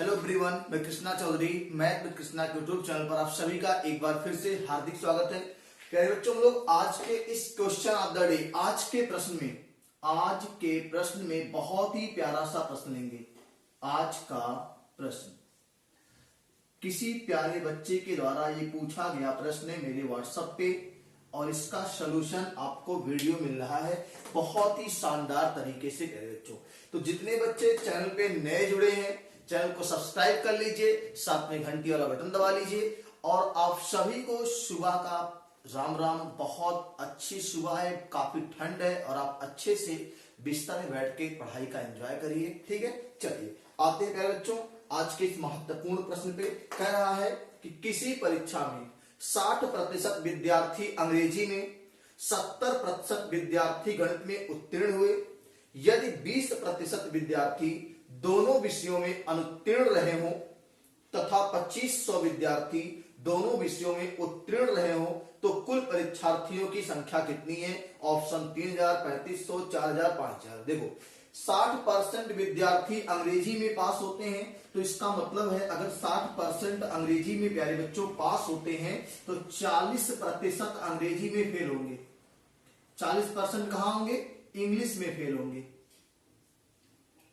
Hello everyone, मैं Krishna Chaudhary math with Krishna के YouTube channel पर आप सभी का एक बार फिर से हार्दिक स्वागत है। प्यारे बच्चों, हम लोग आज के इस क्वेश्चन ऑफ द डे आज के प्रश्न में बहुत ही प्यारा सा प्रश्न लेंगे। आज का प्रश्न किसी प्यारे बच्चे के द्वारा ये पूछा गया प्रश्न है मेरे व्हाट्सएप पे, और इसका सलूशन आपको वीडियो मिल रहा है बहुत ही शानदार तरीके से। प्यारे बच्चों, तो जितने बच्चे चैनल पे नए जुड़े हैं चैनल को सब्सक्राइब कर लीजिए, साथ में घंटी वाला बटन दबा लीजिए। और आप सभी को सुबह का राम राम। बहुत अच्छी सुबह है, काफी ठंड है और आप अच्छे से बिस्तर में बैठ के पढ़ाई का एंजॉय करिए। ठीक है, चलिए आते हैं प्यारे बच्चों आज के इस महत्वपूर्ण प्रश्न पे। कह रहा है कि किसी परीक्षा में 60% विद्यार्थी अंग्रेजी में, 70% विद्यार्थी गणित में उत्तीर्ण हुए। यदि 20% विद्यार्थी दोनों विषयों में अनुत्तीर्ण रहे हों तथा 2500 विद्यार्थी दोनों विषयों में उत्तीर्ण रहे हों, तो कुल परीक्षार्थियों की संख्या कितनी है? ऑप्शन 3000, 3500, 4000, 5000। देखो, 60% विद्यार्थी अंग्रेजी में पास होते हैं, तो इसका मतलब है अगर 60% अंग्रेजी में प्यारे बच्चों पास होते हैं तो 40% अंग्रेजी में फेल होंगे। 40% कहां होंगे? इंग्लिश में फेल होंगे।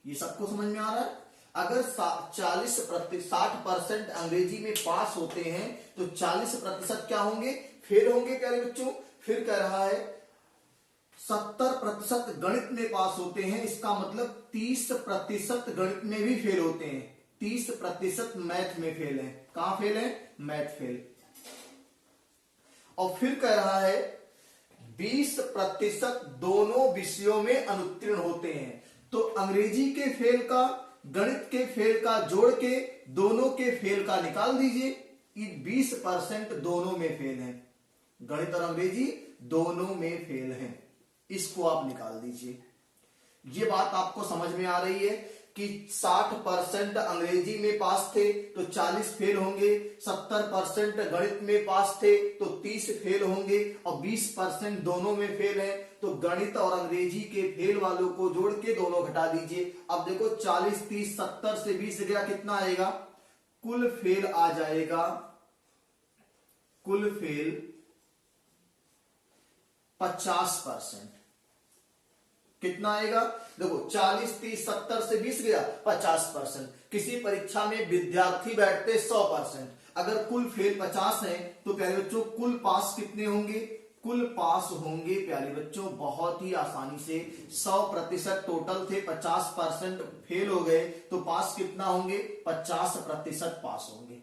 ये सबको समझ में आ रहा है? अगर 60% अंग्रेजी में पास होते हैं तो 40% क्या होंगे? फेल होंगे प्यारे बच्चों। फिर कह रहा है 70% गणित में पास होते हैं, इसका मतलब 30% गणित में भी फेल होते हैं। 30% मैथ में फेल है। कहां फेल है? Math fail. और फिर कह रहा है 20% दोनों विषयों में अनुत्तीर्ण होते हैं। तो अंग्रेजी के फेल का गणित के फेल का जोड़ के दोनों के फेल का निकाल दीजिए। 20% दोनों में फेल हैं, गणित और अंग्रेजी दोनों में फेल हैं, इसको आप निकाल दीजिए। ये बात आपको समझ में आ रही है कि 60% अंग्रेजी में पास थे तो 40 फेल होंगे, 70% गणित में पास थे तो 30 फेल होंगे, और 20% दोनों में फेल है तो गणित और अंग्रेजी के फेल वालों को जोड़ के दोनों घटा दीजिए। अब देखो 40, 30, 70 से 20 गया, कितना आएगा? कुल फेल आ जाएगा, कुल फेल 50%। कितना आएगा? देखो 40, 30, 70 से 20 गया, 50%। किसी परीक्षा में विद्यार्थी बैठते 100%, अगर कुल फेल 50 है तो प्यारे बच्चों कुल पास कितने होंगे? कुल पास होंगे प्यारे बच्चों बहुत ही आसानी से 100% टोटल थे, 50% फेल हो गए तो पास कितना होंगे? 50% पास होंगे।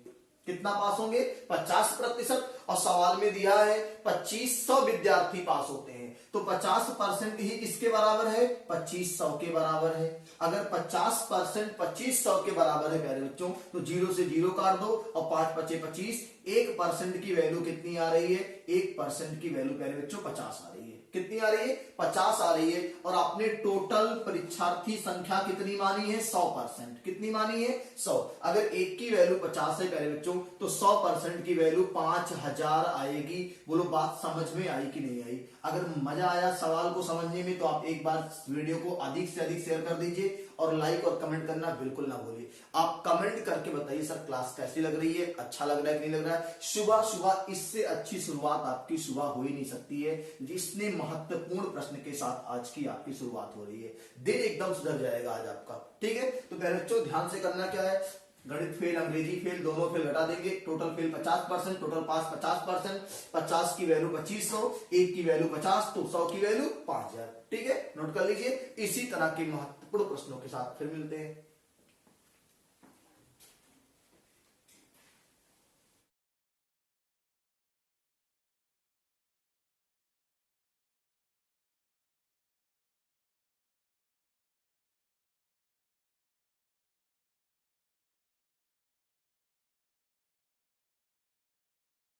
कितना पास होंगे? 50%। और सवाल में दिया है 2500 विद्यार्थी पास होते हैं, तो 50% ही किसके बराबर है? 2500 के बराबर है। अगर 50% 2500 के बराबर है प्यारे बच्चों तो 0 से 0 काट दो और 5 बचे 25। 1% की वैल्यू कितनी आ रही है? 1% की वैल्यू प्यारे बच्चों 50 आ रही है। कितनी आ रही है? 50 आ रही है। और आपने टोटल परीक्षार्थी संख्या कितनी मानी है? 100%। कितनी मानी है? 100। अगर एक की वैल्यू 50 है प्यारे बच्चों तो 100% की वैल्यू 5000 आएगी। बोलो बात समझ में आई कि नहीं आई? अगर मजा आया सवाल को समझने में तो आप एक बार वीडियो को अधिक से अधिक शेयर कर दीजिए और लाइक और कमेंट करना बिल्कुल ना भूलिए। आप कमेंट करके बताइए सर क्लास कैसी लग रही है, अच्छा लग रहा है कि नहीं लग रहा है। सुबह सुबह इससे अच्छी शुरुआत आपकी सुबह हो ही नहीं सकती है, जिसने महत्वपूर्ण प्रश्न के साथ आज की आपकी शुरुआत हो रही है। दिन एकदम सुधर जाएगा आज आपका। ठीक है, तो पहले बच्चों ध्यान से करना क्या है? गणित फेल, अंग्रेजी फेल, दोनों फेल घटा देंगे। टोटल फेल 50%, टोटल पास 50%। 50 की वैल्यू 2500, 1 की वैल्यू 50 तो 100 की वैल्यू 5000। ठीक है, नोट कर लीजिए। इसी तरह के महत्वपूर्ण प्रश्नों के साथ फिर मिलते हैं।